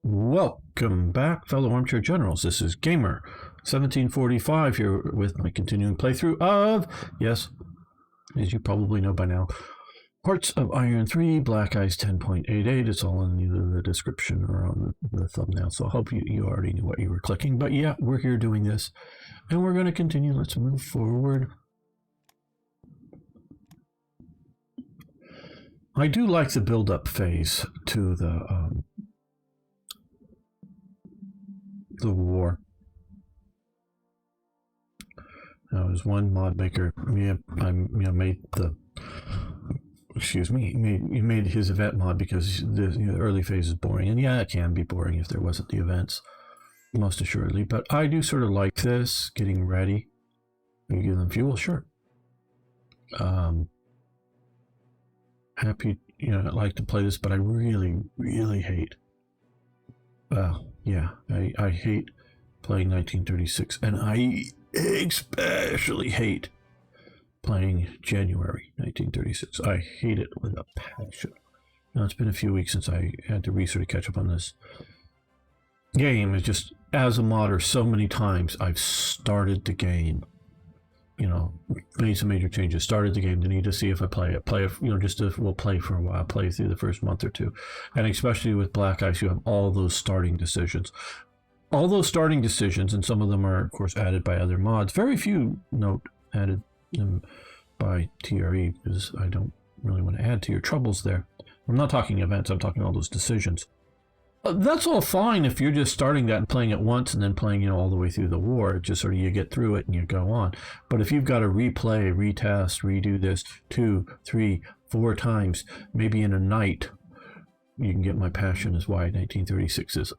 Welcome back, fellow armchair generals. This is Gamer 1745 here with my continuing playthrough of, yes, as you probably know by now, Hearts of Iron 3, Black Ice 10.88. It's all in either the description or on the thumbnail, so I hope you already knew what you were clicking. But yeah, we're here doing this, and we're going to continue. Let's move forward. I do like the build-up phase to the war. Now, there's one mod maker. Made the. Excuse me. He made his event mod because the early phase is boring, and yeah, it can be boring if there wasn't the events, most assuredly. But I do sort of like this getting ready. You give them fuel, sure. Happy, I like to play this, but I really, really hate. Yeah, I hate playing 1936, and I especially hate playing January 1936. I hate it with a passion. Now, it's been a few weeks since I had to sort of catch up on this game. It's just, as a modder, so many times I've started the game, made some major changes, started the game to need to see if I play it, we'll play for a while, play through the first month or two. And especially with Black Ice, you have all those starting decisions. And some of them are, of course, added by other mods. Very few, added them by TRE, because I don't really want to add to your troubles there. I'm not talking events, I'm talking all those decisions. That's all fine if you're just starting that and playing it once and then playing, all the way through the war. Just sort of you get through it and you go on. But if you've got to replay, retest, redo this 2, 3, 4 times, maybe in a night, you can get my passion is why 1936 is,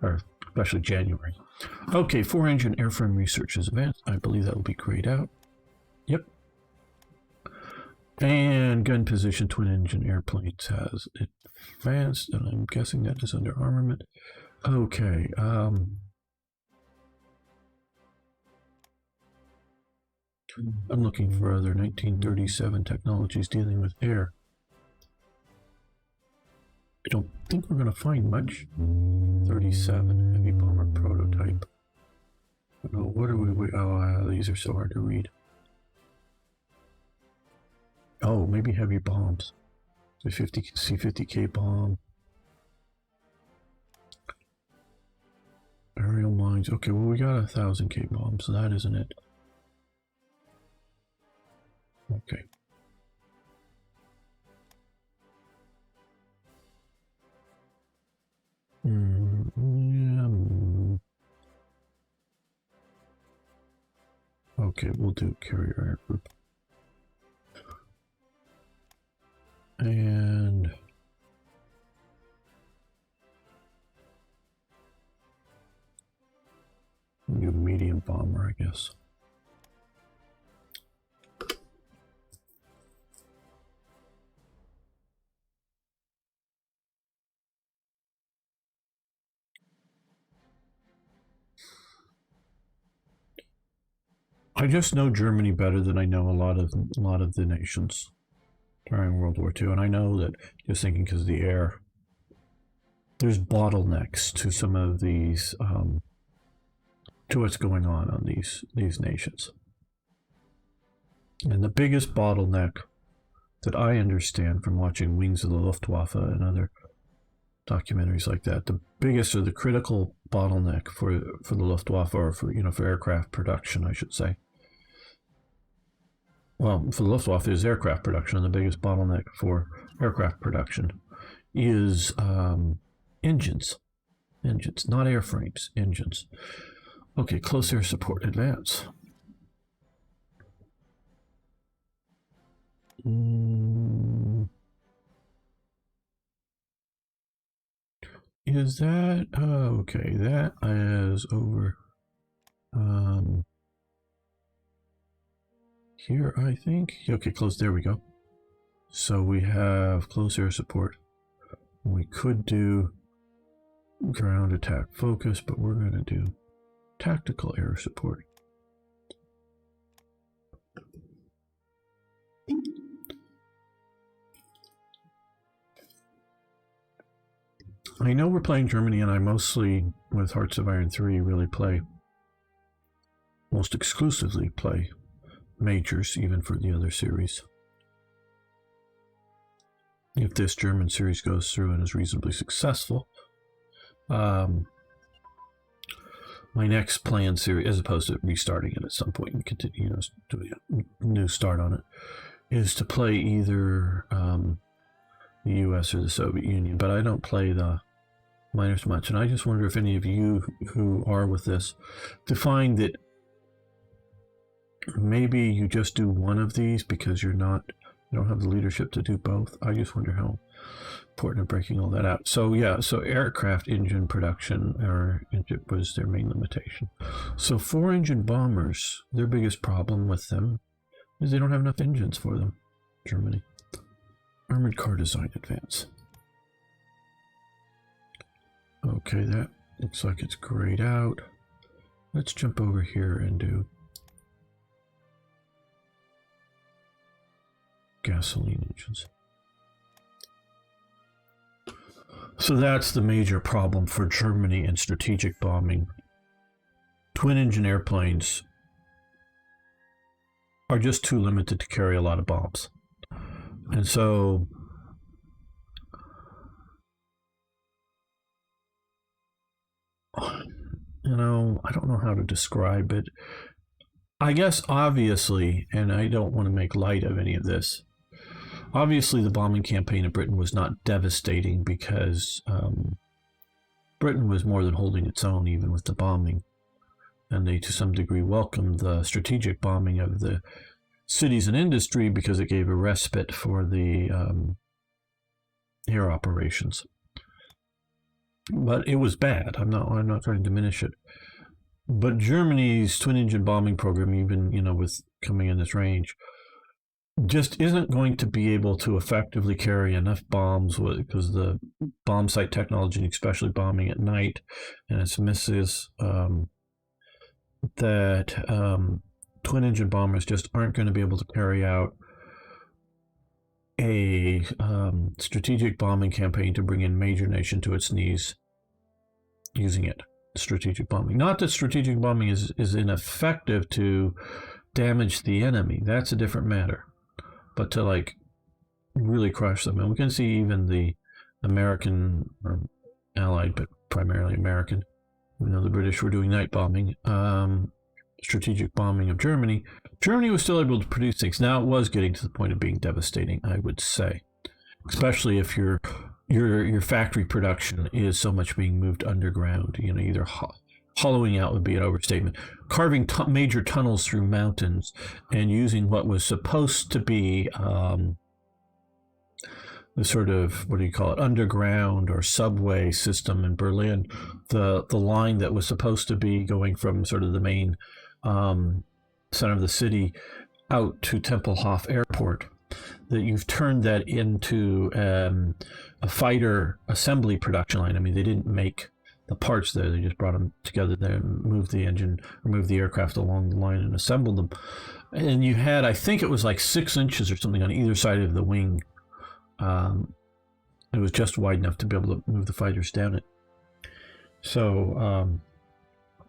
or especially January. Okay, 4-engine airframe research is advanced. I believe that will be grayed out. Yep. And gun position twin engine airplanes has advanced, and I'm guessing that is under armament. Okay. I'm looking for other 1937 technologies dealing with air. I don't think we're going to find much. 37 heavy bomber prototype. Oh, what are we? Oh, these are so hard to read. Oh, maybe heavy bombs. So C-50K bomb. Aerial mines. Okay, well, we got 1,000K bombs, so that isn't it. Okay. Okay, we'll do carrier air group. And new medium bomber, I guess. I just know Germany better than I know a lot of the nations during World War II, and I know that, just thinking because of the air, there's bottlenecks to some of these, to what's going on these nations. And the biggest bottleneck that I understand from watching Wings of the Luftwaffe and other documentaries like that, the biggest or the critical bottleneck for the Luftwaffe, or for aircraft production, I should say. Well, for the Luftwaffe is aircraft production, and the biggest bottleneck for aircraft production is engines. Engines, not airframes, engines. Okay, close air support, advance. Is that, okay, that is over here, I think. Okay, close, there we go. So we have close air support. We could do ground attack focus, but we're going to do tactical air support. I know we're playing Germany, and I mostly, with Hearts of Iron 3, really most exclusively play majors, even for the other series. If this German series goes through and is reasonably successful, my next planned series, as opposed to restarting it at some point and continue, doing a new start on it, is to play either the U.S. or the Soviet Union. But I don't play the minors much, and I just wonder if any of you who are with this to find that maybe you just do one of these because you don't have the leadership to do both. I just wonder how important of breaking all that out. So yeah, so aircraft engine production was their main limitation. So 4-engine bombers, their biggest problem with them is they don't have enough engines for them. Germany. Armored car design advance. Okay, that looks like it's grayed out. Let's jump over here and do gasoline engines. So that's the major problem for Germany in strategic bombing. Twin-engine airplanes are just too limited to carry a lot of bombs. And so I don't know how to describe it. I guess obviously, and I don't want to make light of any of this, obviously the bombing campaign of Britain was not devastating because Britain was more than holding its own even with the bombing. And they to some degree welcomed the strategic bombing of the cities and industry because it gave a respite for the air operations. But it was bad. I'm not trying to diminish it. But Germany's twin-engine bombing program, even with coming in this range, just isn't going to be able to effectively carry enough bombs because the bomb site technology, especially bombing at night, and its misses, that twin-engine bombers just aren't going to be able to carry out a strategic bombing campaign to bring a major nation to its knees using it. Strategic bombing. Not that strategic bombing is ineffective to damage the enemy. That's a different matter. But to really crush them. And we can see even the American, or Allied, but primarily American, the British were doing night bombing, strategic bombing of Germany. Germany was still able to produce things. Now it was getting to the point of being devastating, I would say, especially if your factory production is so much being moved underground. Either hollowing out would be an overstatement. Carving major tunnels through mountains and using what was supposed to be the sort of, what do you call it, underground or subway system in Berlin. The line that was supposed to be going from sort of the main center of the city out to Tempelhof Airport, that you've turned that into a fighter assembly production line. I mean, they didn't make the parts there. They just brought them together there and moved the engine or moved the aircraft along the line and assembled them. And you had, I think it was 6 inches or something on either side of the wing. It was just wide enough to be able to move the fighters down it. So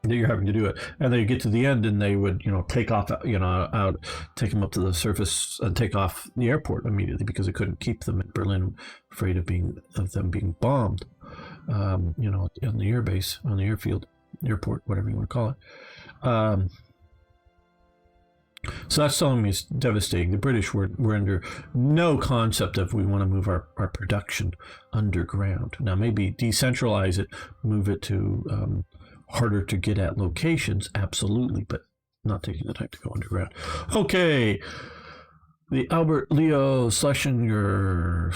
you're having to do it, and they get to the end and they would take off out, take them up to the surface and take off the airport immediately because they couldn't keep them in Berlin, afraid of them being bombed on the air base, on the airfield, airport, whatever you want to call it. So that's telling me it's devastating. The British were under no concept of we want to move our production underground. Now maybe decentralize it, move it to harder to get at locations, absolutely, but not taking the time to go underground. Okay, the Albert Leo Schlesinger,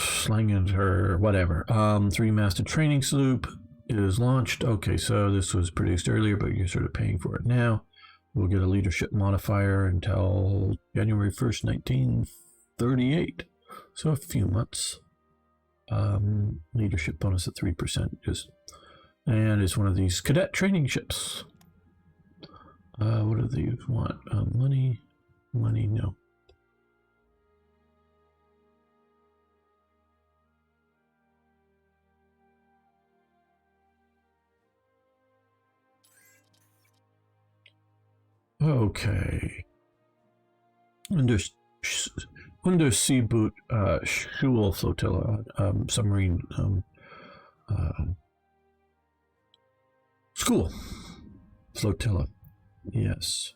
whatever, 3-masted training sloop is launched. Okay, so this was produced earlier, but you're sort of paying for it now. We'll get a leadership modifier until January 1st, 1938. So a few months. Leadership bonus at 3%. And it's one of these cadet training ships. What do they want? Money, no. Okay. Undersea boot Schul flotilla, submarine school flotilla. Yes.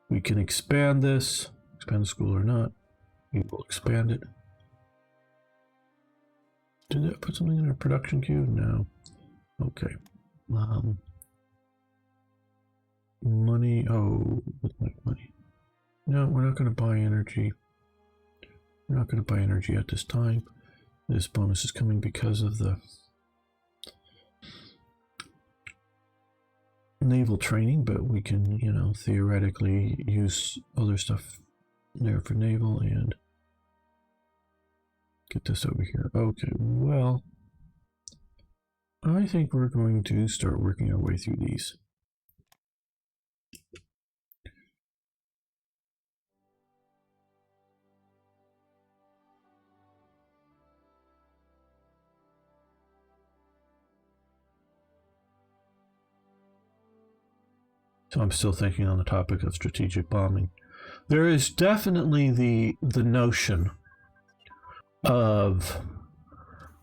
We can expand this. Expand the school or not. We will expand it. Did that put something in our production queue? No. Okay. Money. Oh, with my money. No, we're not going to buy energy. We're not going to buy energy at this time. This bonus is coming because of the naval training, but we can, you know, theoretically use other stuff there for naval and get this over here. Okay, well, I think we're going to start working our way through these. So I'm still thinking on the topic of strategic bombing. There is definitely the notion of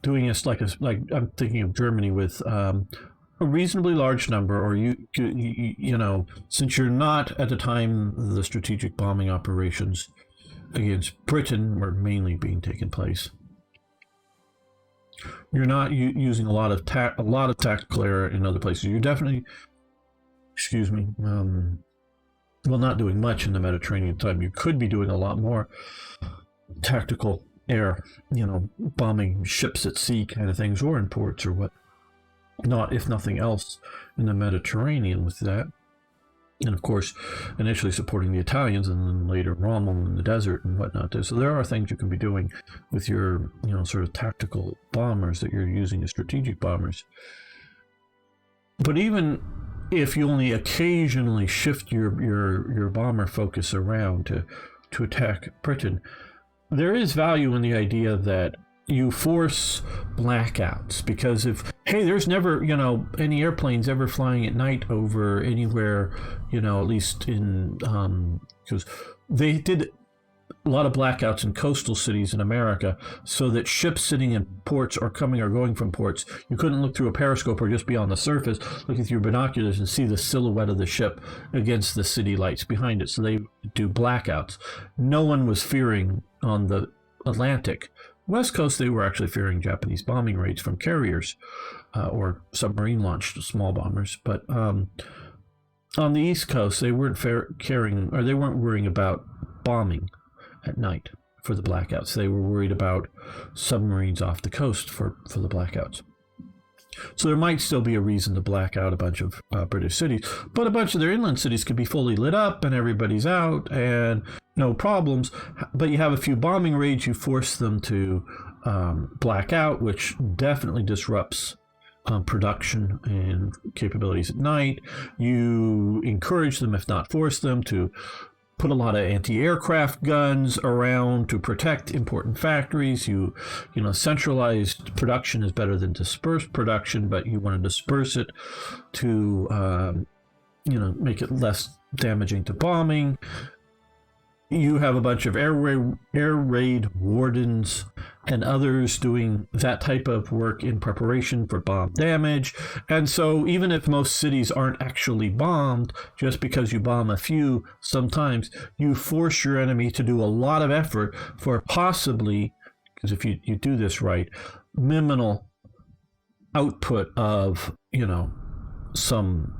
doing this like I'm thinking of Germany with a reasonably large number, or you know, since you're not at the time the strategic bombing operations against Britain were mainly being taken place. You're not using a lot of tactical error in other places. You're definitely, excuse me, well, not doing much in the Mediterranean time. You could be doing a lot more tactical air, you know, bombing ships at sea kind of things, or in ports or what not, if nothing else, in the Mediterranean with that. And of course, initially supporting the Italians, and then later Rommel in the desert and whatnot. So there are things you can be doing with your, you know, sort of tactical bombers that you're using as strategic bombers. But even if you only occasionally shift your bomber focus around to attack Britain, there is value in the idea that you force blackouts, because if, hey, there's never, you know, any airplanes ever flying at night over anywhere, you know, at least in because they did a lot of blackouts in coastal cities in America, so that ships sitting in ports or coming or going from ports, you couldn't look through a periscope or just be on the surface looking through binoculars and see the silhouette of the ship against the city lights behind it. So they do blackouts. No one was fearing on the Atlantic. West Coast, they were actually fearing Japanese bombing raids from carriers or submarine launched small bombers. But on the East Coast, they weren't they weren't worrying about bombing at night for the blackouts. They were worried about submarines off the coast for the blackouts. So there might still be a reason to black out a bunch of British cities, but a bunch of their inland cities could be fully lit up and everybody's out and no problems. But you have a few bombing raids, you force them to black out, which definitely disrupts production and capabilities at night. You encourage them, if not force them, to put a lot of anti-aircraft guns around to protect important factories. You know, centralized production is better than dispersed production, but you want to disperse it to, you know, make it less damaging to bombing. You have a bunch of air raid wardens and others doing that type of work in preparation for bomb damage. And so even if most cities aren't actually bombed, just because you bomb a few, sometimes you force your enemy to do a lot of effort for possibly, because if you do this right, minimal output of, you know, some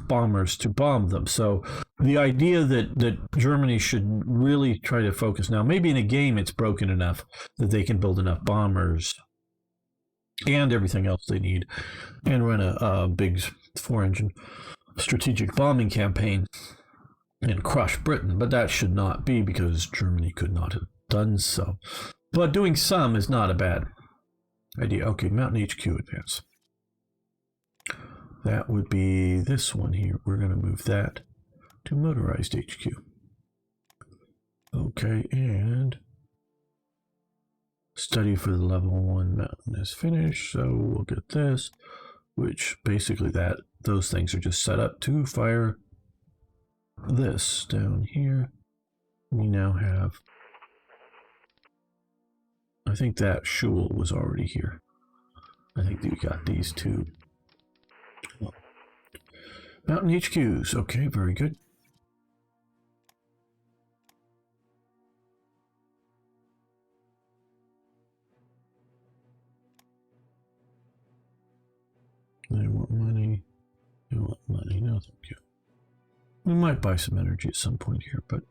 bombers to bomb them. So the idea that Germany should really try to focus now, maybe in a game it's broken enough that they can build enough bombers and everything else they need and run a big 4-engine strategic bombing campaign and crush Britain. But that should not be, because Germany could not have done so. But doing some is not a bad idea. Okay, Mountain HQ advance. That would be this one here. We're going to move that to motorized HQ. Okay, and study for the level 1 mountain is finished, so we'll get this, which basically those things are just set up to fire this down here, we now have, I think that shul was already here. I think we got these two. Mountain HQs. Okay, very good. They want money. They want money. No, thank you. We might buy some energy at some point here, but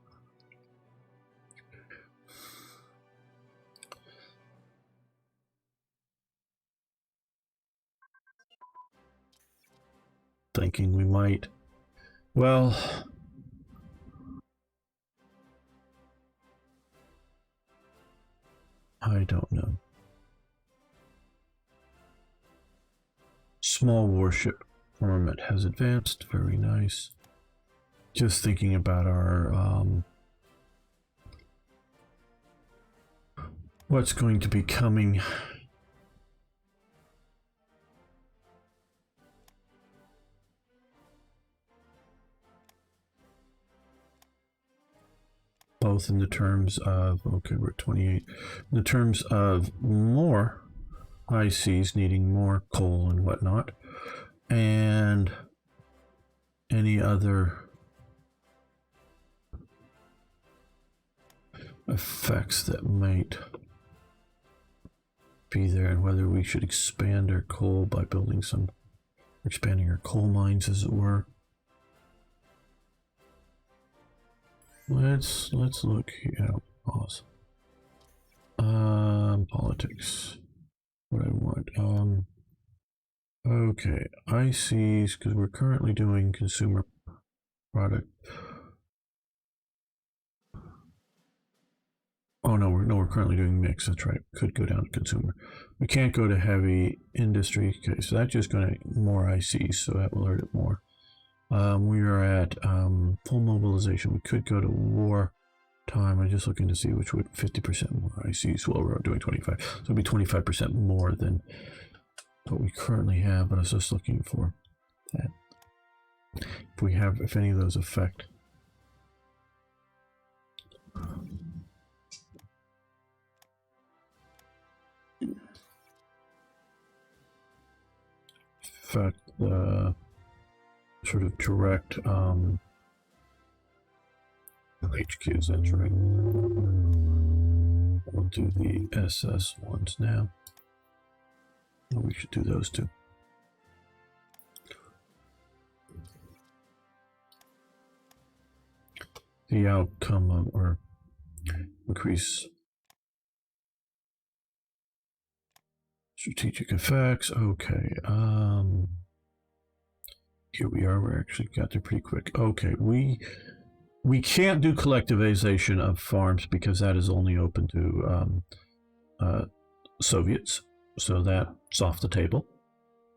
thinking we might. Well, I don't know. Small warship armament has advanced. Very nice. Just thinking about our what's going to be coming. Both in the terms of, okay, we're at 28, in the terms of more high seas needing more coal and whatnot, and any other effects that might be there, and whether we should expand our coal by building some, expanding our coal mines, as it were. Let's look here. Pause. Politics. What I want. Okay, ICs, because we're currently doing consumer product. Oh no, we're currently doing mix. That's right. Could go down to consumer. We can't go to heavy industry. Okay, so that's just going to more ICs, so that will hurt it more. We are at full mobilization. We could go to war time. I'm just looking to see which would 50% more ICs. Well, we're doing 25, so it'll be 25% more than what we currently have. But I was just looking for that. If we have, if any of those affect. Affect the sort of direct HQs, that's right. We'll do the SS ones now. Oh, we should do those two. The outcome of, or increase strategic effects. Okay. Here we are. We're actually got there pretty quick. Okay, we can't do collectivization of farms because that is only open to Soviets. So that's off the table,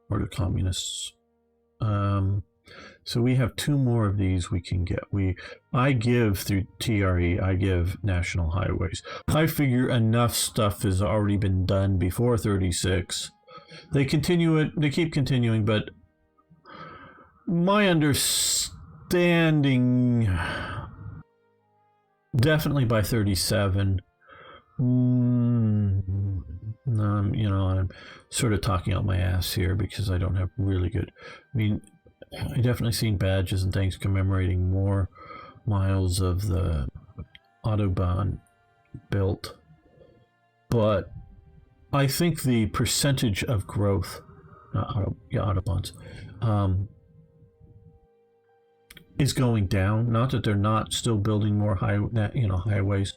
or to communists. So we have two more of these we can get. I give through TRE, I give national highways. I figure enough stuff has already been done before 36. They continue it, they keep continuing, but my understanding, definitely by 37, you know, I'm sort of talking out my ass here because I don't have really good, I mean, I definitely seen badges and things commemorating more miles of the Autobahn built, but I think the percentage of growth, Autobahns, is going down. Not that they're not still building more highways,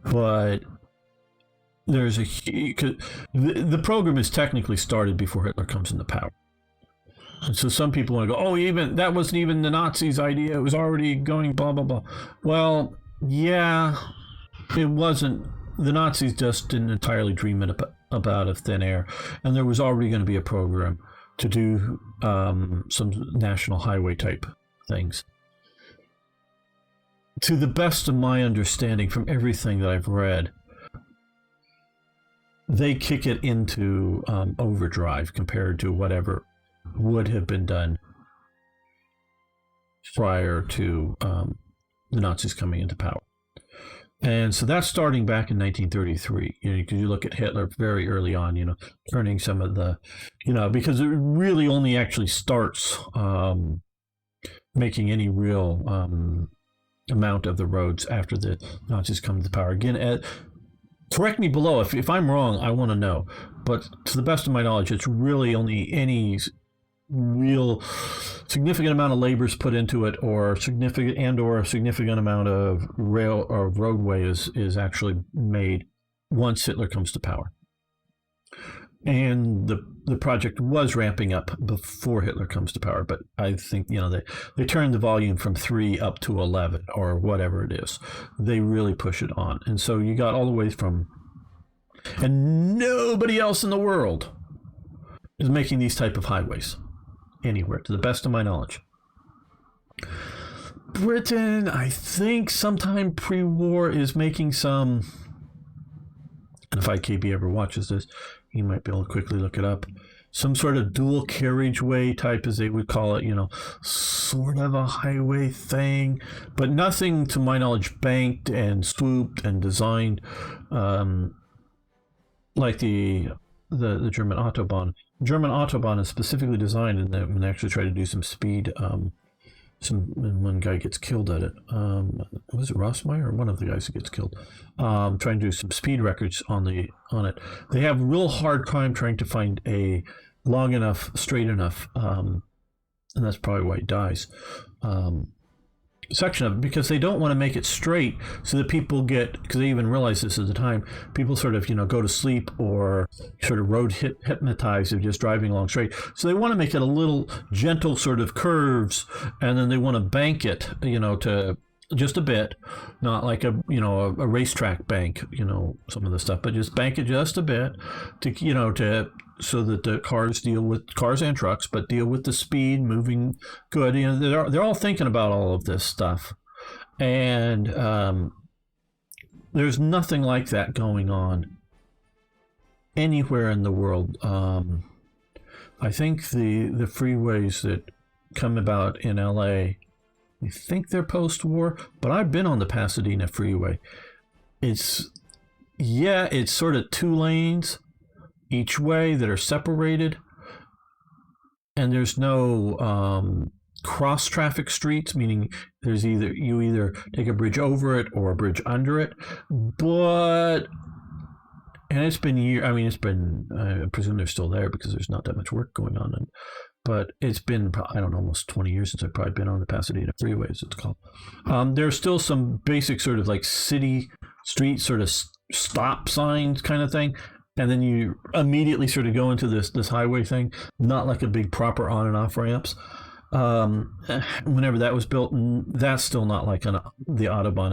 but there's the program is technically started before Hitler comes into power. And so some people want to go, oh, even that wasn't even the Nazis' idea. It was already going blah, blah, blah. Well, yeah, it wasn't. The Nazis just didn't entirely dream it up out of thin air. And there was already going to be a program to do some national highway type things. To the best of my understanding from everything that I've read, they kick it into overdrive compared to whatever would have been done prior to the Nazis coming into power. And so that's starting back in 1933. Because you look at Hitler very early on, turning some of the, because it really only actually starts making any real amount of the roads after the Nazis come to power. Again, correct me below if I'm wrong. I want to know. But to the best of my knowledge, it's really only any real significant amount of labor is put into it, or a significant amount of rail or roadway is actually made once Hitler comes to power. And the project was ramping up before Hitler comes to power, but I think they turned the volume from 3 up to 11 or whatever it is. They really push it on, and so you got all the way from, and nobody else in the world is making these type of highways anywhere, to the best of my knowledge. Britain, I think sometime pre-war, is making some, and if IKB ever watches this, he might be able to quickly look it up, some sort of dual carriageway type, as they would call it, sort of a highway thing, but nothing, to my knowledge, banked and swooped and designed like the German Autobahn. German Autobahn is specifically designed, and they actually try to do some speed. One guy gets killed at it. Was it Rossmeyer or one of the guys who gets killed? Trying to do some speed records on it. They have real hard time trying to find a long enough, straight enough, and that's probably why he dies. Section of it, because they don't want to make it straight so that people because they even realize this at the time, people sort of go to sleep or sort of road hypnotized of just driving along straight. So they want to make it a little gentle sort of curves, and then they want to bank it to just a bit, not like a racetrack bank, some of the stuff, but just bank it just a bit to so that the cars and trucks, but deal with the speed, moving good. They're all thinking about all of this stuff, and there's nothing like that going on anywhere in the world. I think the freeways that come about in LA, I think they're post-war, but I've been on the Pasadena freeway. It's sort of 2 lanes each way that are separated, and there's no cross traffic streets, meaning there's you either take a bridge over it or a bridge under it. And it's been I presume they're still there because there's not that much work going on, but it's been, I don't know, almost 20 years since I've probably been on the Pasadena freeway, as it's called. There's still some basic sort of like city street sort of stop signs kind of thing, and then you immediately sort of go into this highway thing, not like a big proper on and off ramps. Whenever that was built, that's still not like the Autobahn.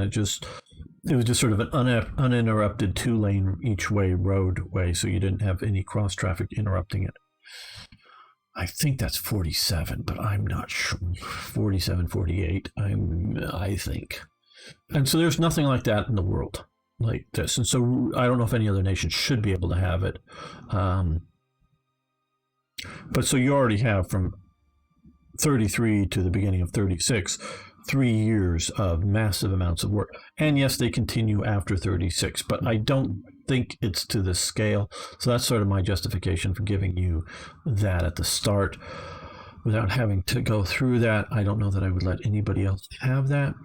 It was just sort of an uninterrupted 2-lane each way roadway, so you didn't have any cross traffic interrupting it. I think that's 47, but I'm not sure. 47, 48, I think. And so there's nothing like that in the world like this. And so I don't know if any other nation should be able to have it. But so you already have from 33 to the beginning of 36, 3 years of massive amounts of work. And yes, they continue after 36, but I don't think it's to this scale. So that's sort of my justification for giving you that at the start without having to go through that. I don't know that I would let anybody else have that.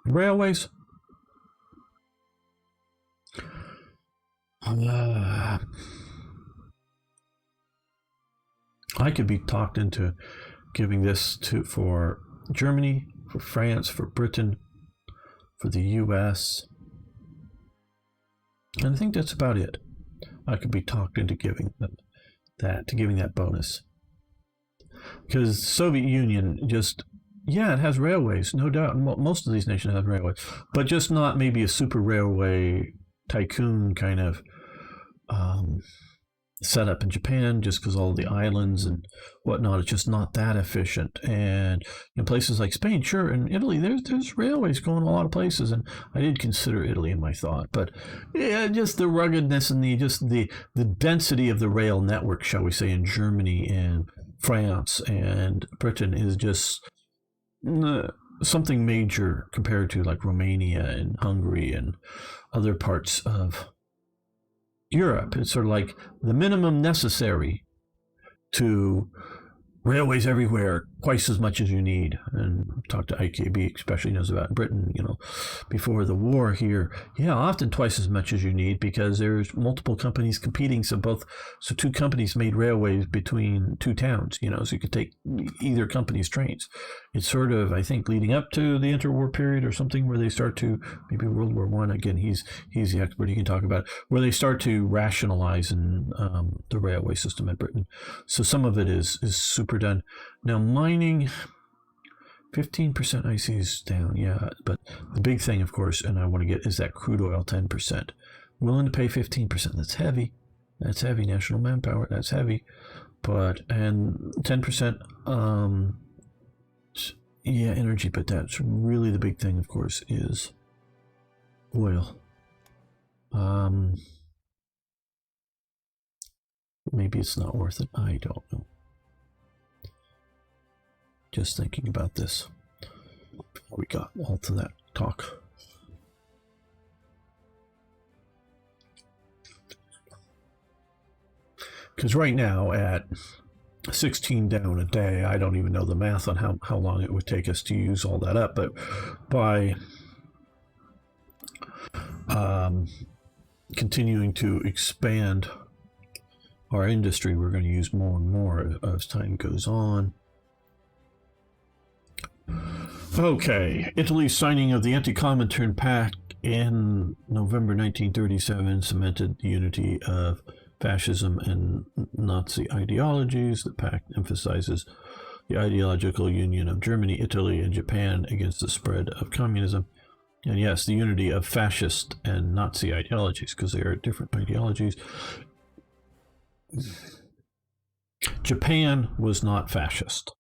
Railways. I could be talked into giving this for Germany, for France, for Britain, for the US. And I think that's about it. I could be talked into giving that bonus. Because the Soviet Union it has railways, no doubt. Most of these nations have railways, but just not maybe a super railway tycoon kind of setup in Japan, just because all the islands and whatnot, it's just not that efficient. And in places like Spain, sure, and Italy, there's railways going a lot of places, and I did consider Italy in my thought, but yeah, just the ruggedness and the density of the rail network, shall we say, in Germany and France and Britain is just something major compared to like Romania and Hungary and other parts of Europe. It's sort of like the minimum necessary to railways everywhere, twice as much as you need. And talk to IKB, especially knows about Britain, before the war here. Yeah, often twice as much as you need because there's multiple companies competing. So two companies made railways between two towns, so you could take either company's trains. It's sort of, I think, leading up to the interwar period or something where they start to, maybe World War One. Again, he's the expert. He can talk about it, where they start to rationalize in the railway system in Britain. So some of it is super done. Now mining, 15% IC is down, yeah, but the big thing, of course, and I want to get is that crude oil 10%. Willing to pay 15%. That's heavy. That's heavy. National manpower. That's heavy. And 10%, yeah, energy. But that's really the big thing, of course, is oil. Maybe it's not worth it. I don't know. Just thinking about this. We got all to that talk. Because right now at 16 down a day, I don't even know the math on how long it would take us to use all that up. But by continuing to expand our industry, we're going to use more and more as time goes on. Okay, Italy's signing of the Anti-Comintern Pact in November 1937 cemented the unity of fascism and Nazi ideologies. The pact emphasizes the ideological union of Germany, Italy, and Japan against the spread of communism. And yes, the unity of fascist and Nazi ideologies, because they are different ideologies. Japan was not fascist.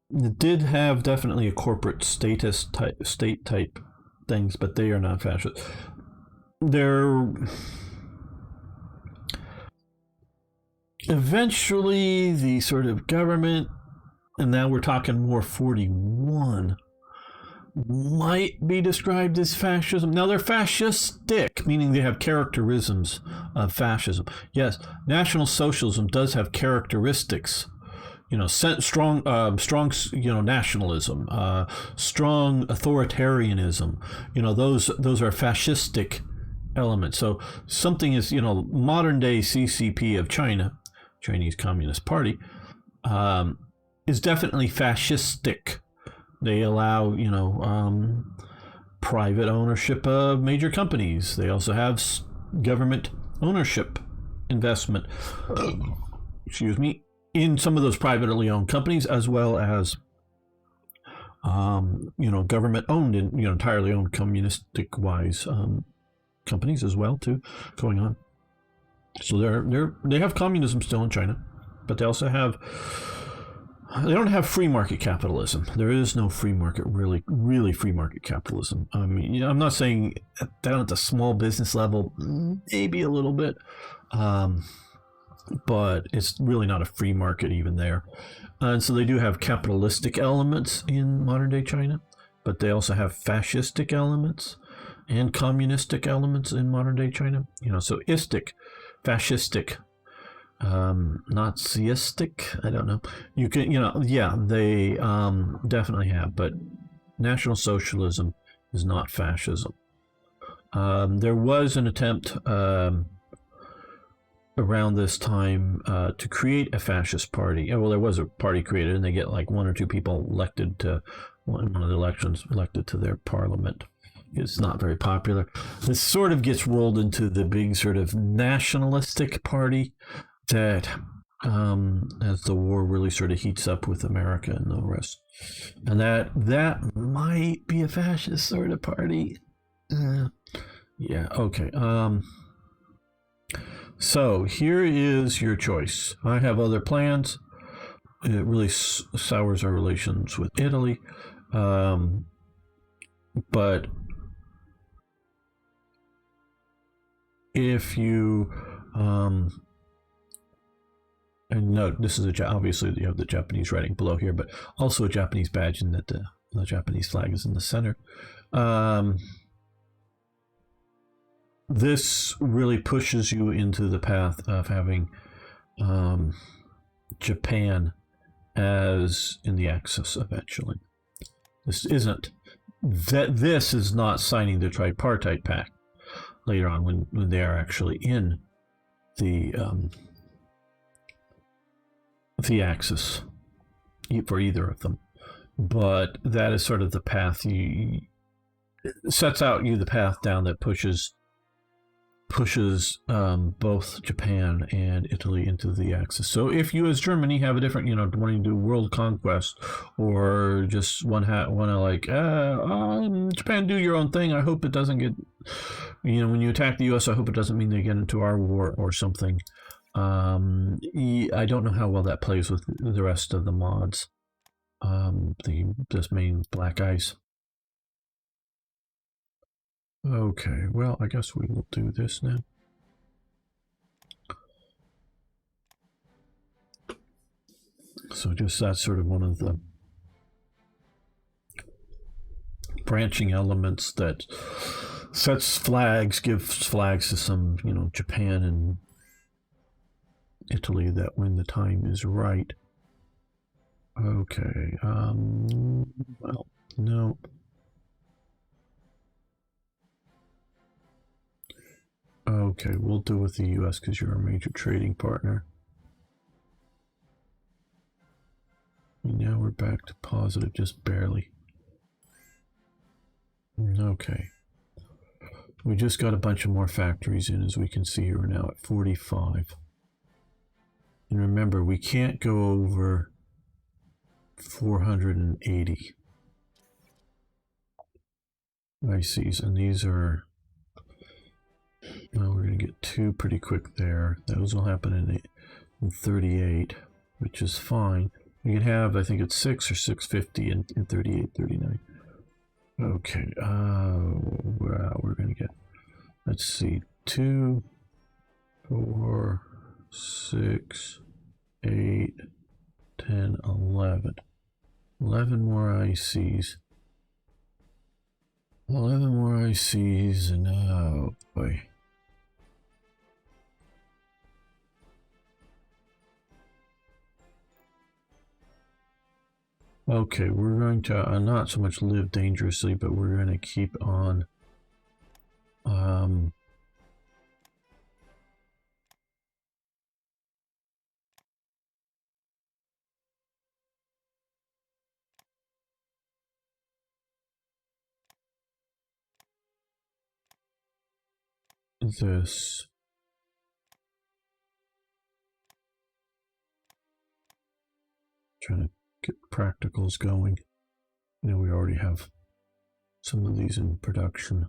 It did have definitely a corporate state type things, but they are not fascist. They're eventually the sort of government, and now we're talking War 41, might be described as fascism. Now they're fascistic, meaning they have characterisms of fascism. Yes, National Socialism does have characteristics. Strong, nationalism, strong authoritarianism. Those are fascistic elements. So something is, modern day CCP of China, Chinese Communist Party, is definitely fascistic. They allow, private ownership of major companies. They also have government ownership, investment. Excuse me. In some of those privately owned companies, as well as, government owned and, entirely owned communistic wise companies as well too going on. So they have communism still in China, but they also they don't have free market capitalism. There is no free market, really free market capitalism. I mean, I'm not saying down at the small business level, maybe a little bit. But it's really not a free market even there. And so they do have capitalistic elements in modern day China, but they also have fascistic elements and communistic elements in modern day China. So istic, fascistic, Naziistic, I don't know. You can, they definitely have, but National Socialism is not fascism. There was an attempt around this time to create a fascist party. Well, there was a party created, and they get like one or two people elected to one of the elections, elected to their parliament. It's not very popular. This sort of gets rolled into the big sort of nationalistic party that, as the war really sort of heats up with America and the rest, and that might be a fascist sort of party. Yeah. Okay. So here is your choice. I have other plans. It really sours our relations with Italy. But if you And note, this is obviously you have the Japanese writing below here, but also a Japanese badge, and that the Japanese flag is in the center. This really pushes you into the path of having Japan as in the Axis eventually. This isn't. This is not signing the Tripartite Pact later on when they are actually in the Axis for either of them. But that is sort of the path sets out you the path down that pushes both Japan and Italy into the Axis. So if you as Germany have a different, wanting to do world conquest, or just want to like, Japan, do your own thing. I hope it doesn't get, when you attack the U.S., I hope it doesn't mean they get into our war or something. I don't know how well that plays with the rest of the mods. This main black ice. Okay, well, I guess we will do this now. So just that's sort of one of the branching elements that gives flags to some, Japan and Italy, that when the time is right. Okay, well, no. Okay, we'll do with the U.S. because you're a major trading partner. And now we're back to positive, just barely. Okay. We just got a bunch of more factories in, as we can see here. We're now at 45. And remember, we can't go over 480 ICs, and these are... Well, we're going to get 2 pretty quick there. Those will happen in 38, which is fine. We can have, I think it's 6 or 650 in 38, 39. Okay, well, we're going to get, let's see, 2, 4, 6, 8, 10, 11. 11 more ICs. 11 more ICs, and oh boy. Okay, we're going to not so much live dangerously, but we're going to keep on this. Trying to get practicals going. We already have some of these in production.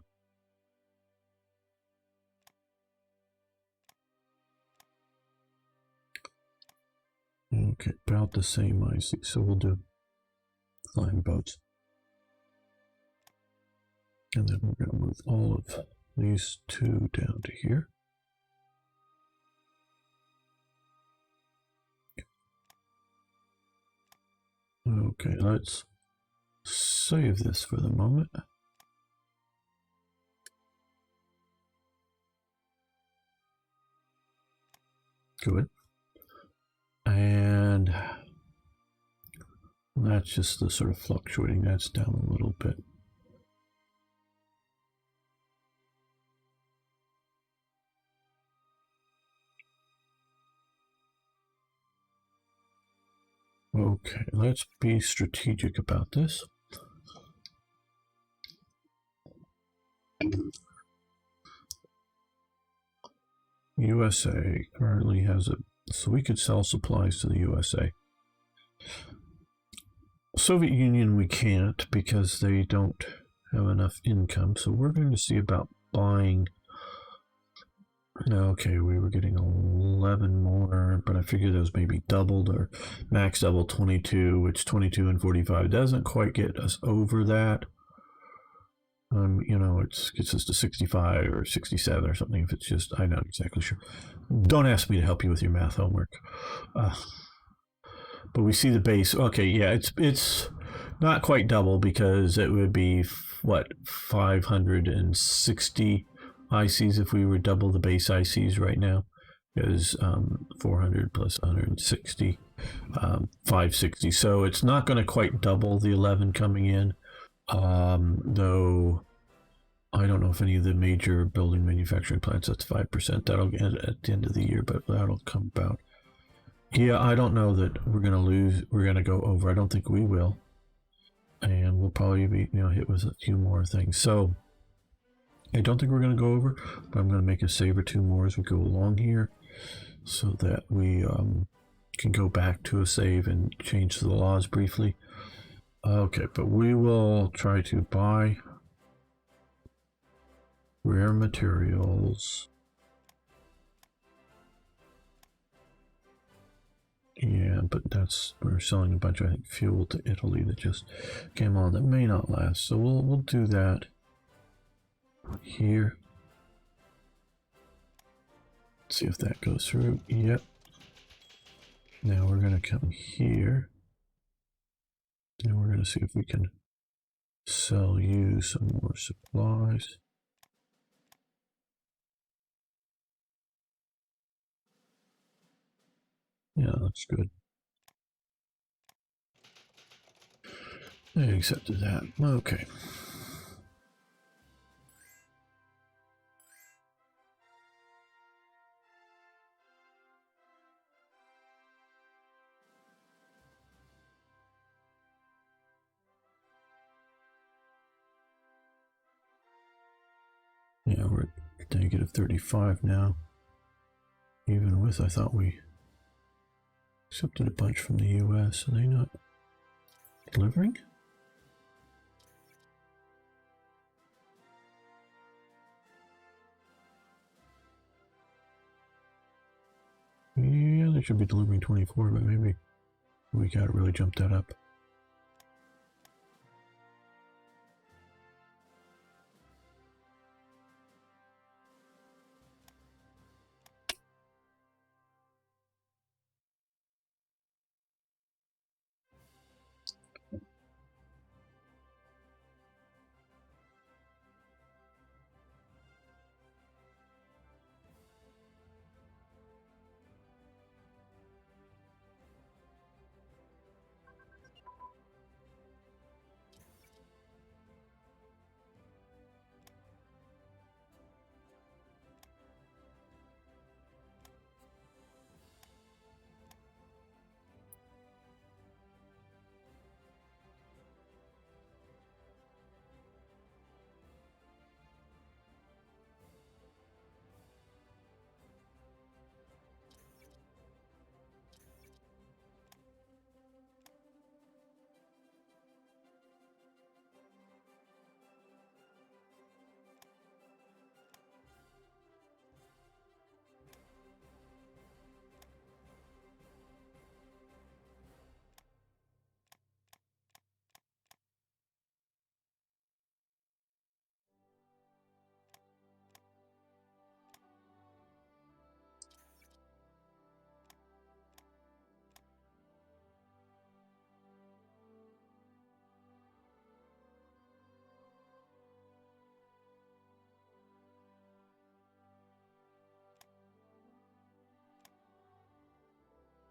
Okay, about the same IC, so we'll do flying boats. And then we're going to move all of these 2 down to here. Okay, let's save this for the moment. Good. And that's just the sort of fluctuating. That's down a little bit. Okay, let's be strategic about this. USA currently has so we could sell supplies to the USA. Soviet Union we can't because they don't have enough income, so we're going to see about buying. Okay, we were getting 11 more, but I figured those maybe doubled or max double 22, which 22 and 45 doesn't quite get us over that. You know, it gets us to 65 or 67 or something. If it's just, I'm not exactly sure. Don't ask me to help you with your math homework. Uh, but we see the base. Okay, yeah, it's not quite double because it would be what 560 ICs if we were double the base ICs right now. Is 400 plus 160, 560. So it's not going to quite double the 11 coming in. Though I don't know if any of the major building manufacturing plants, that's 5%. That'll get at the end of the year, but that'll come about. Yeah, I don't know that we're going to lose. We're going to go over. I don't think we will. And we'll probably be, hit with a few more things. So I don't think we're going to go over, but I'm going to make a save or two more as we go along here so that we can go back to a save and change the laws briefly. Okay, but we will try to buy rare materials. Yeah, but we're selling a bunch of, I think, fuel to Italy that just came on that may not last. So we'll do that here. Let's see if that goes through. Yep. Now we're going to come here. And we're going to see if we can sell you some more supplies. Yeah, that's good. I accepted that. Okay. Yeah, we're at negative 35 now. Even with, I thought we accepted a bunch from the US. Are they not delivering? Yeah, they should be delivering 24, but maybe we gotta really jump that up.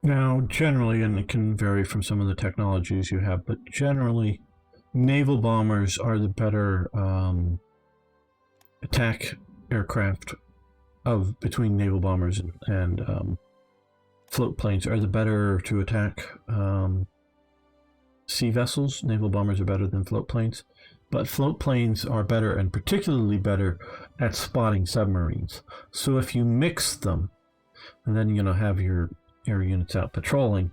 Now, generally, and it can vary from some of the technologies you have, but generally, naval bombers are the better attack aircraft of between naval bombers and float planes are the better to attack sea vessels. Naval bombers are better than float planes, but float planes are better and particularly better at spotting submarines. So if you mix them, and then have your air units out patrolling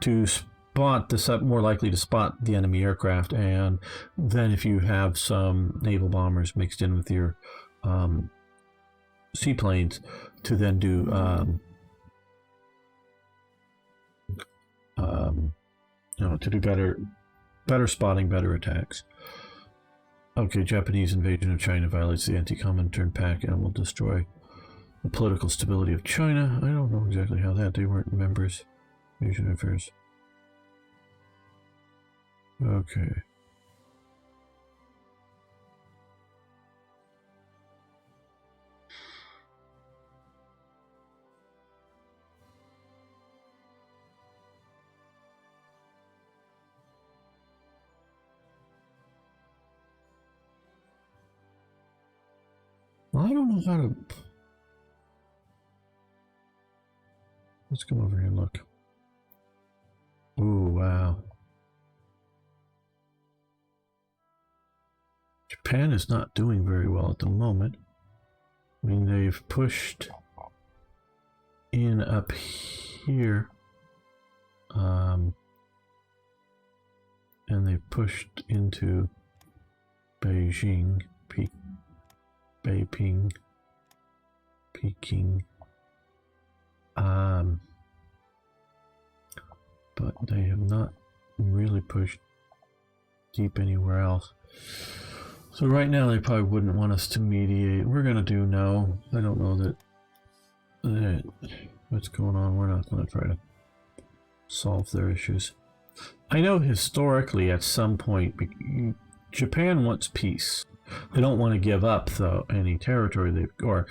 to spot more likely to spot the enemy aircraft, and then if you have some naval bombers mixed in with your seaplanes to then do to do better spotting, better attacks. Okay, Japanese invasion of China violates the Anti-Comintern Pact and will destroy the political stability of China. I don't know exactly how that. They weren't members. Asian affairs. Okay. Well, I don't know how to... Let's come over here and look. Ooh, wow. Japan is not doing very well at the moment. I mean, they've pushed in up here. And they've pushed into Beijing, Beiping, Peking. But they have not really pushed deep anywhere else. So right now they probably wouldn't want us to mediate. We're gonna do no. I don't know that what's going on. We're not gonna try to solve their issues. I know historically at some point Japan wants peace. They don't want to give up though any territory they've, or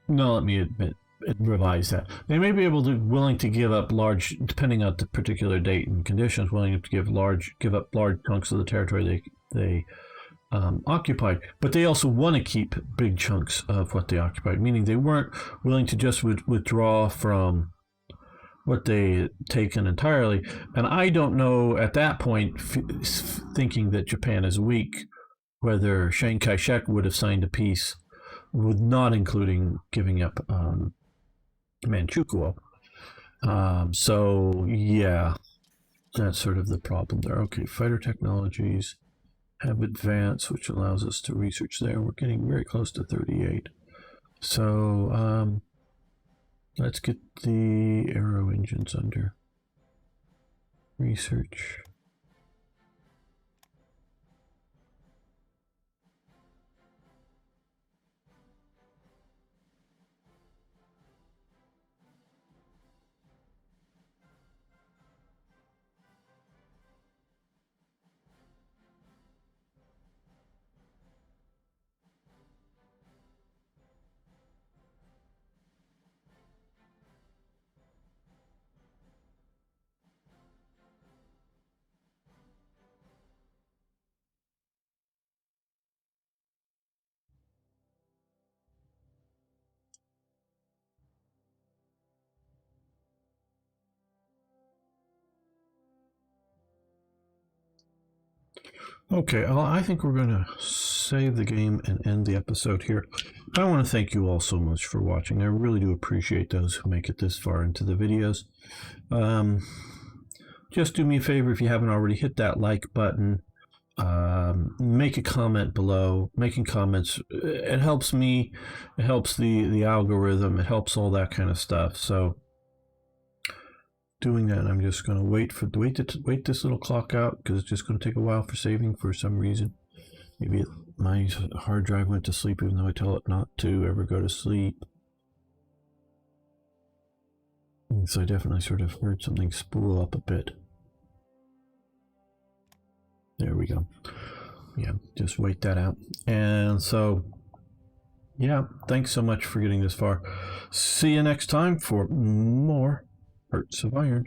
no, let me revise that. They may be willing to give up large, depending on the particular date and conditions, willing to give up large chunks of the territory they occupied, but they also want to keep big chunks of what they occupied, meaning they weren't willing to just withdraw from what they had taken entirely. And I don't know at that point, thinking that Japan is weak, whether Chiang Kai-shek would have signed a peace with not including giving up Manchukuo. So yeah, that's sort of the problem there. Okay, fighter technologies have advanced, which allows us to research there. We're getting very close to 38. So let's get the aero engines under research. Okay, well, I think we're going to save the game and end the episode here. I want to thank you all so much for watching. I really do appreciate those who make it this far into the videos. Just do me a favor, if you haven't already, hit that like button. Make a comment below. Making comments, it helps me, it helps the algorithm, it helps all that kind of stuff. So doing that, I'm just going to wait this little clock out, because it's just going to take a while for saving for some reason. Maybe my hard drive went to sleep, even though I tell it not to ever go to sleep. So I definitely sort of heard something spool up a bit. There we go. Yeah, just wait that out. And so, yeah, thanks so much for getting this far. See you next time for more Hearts of Iron.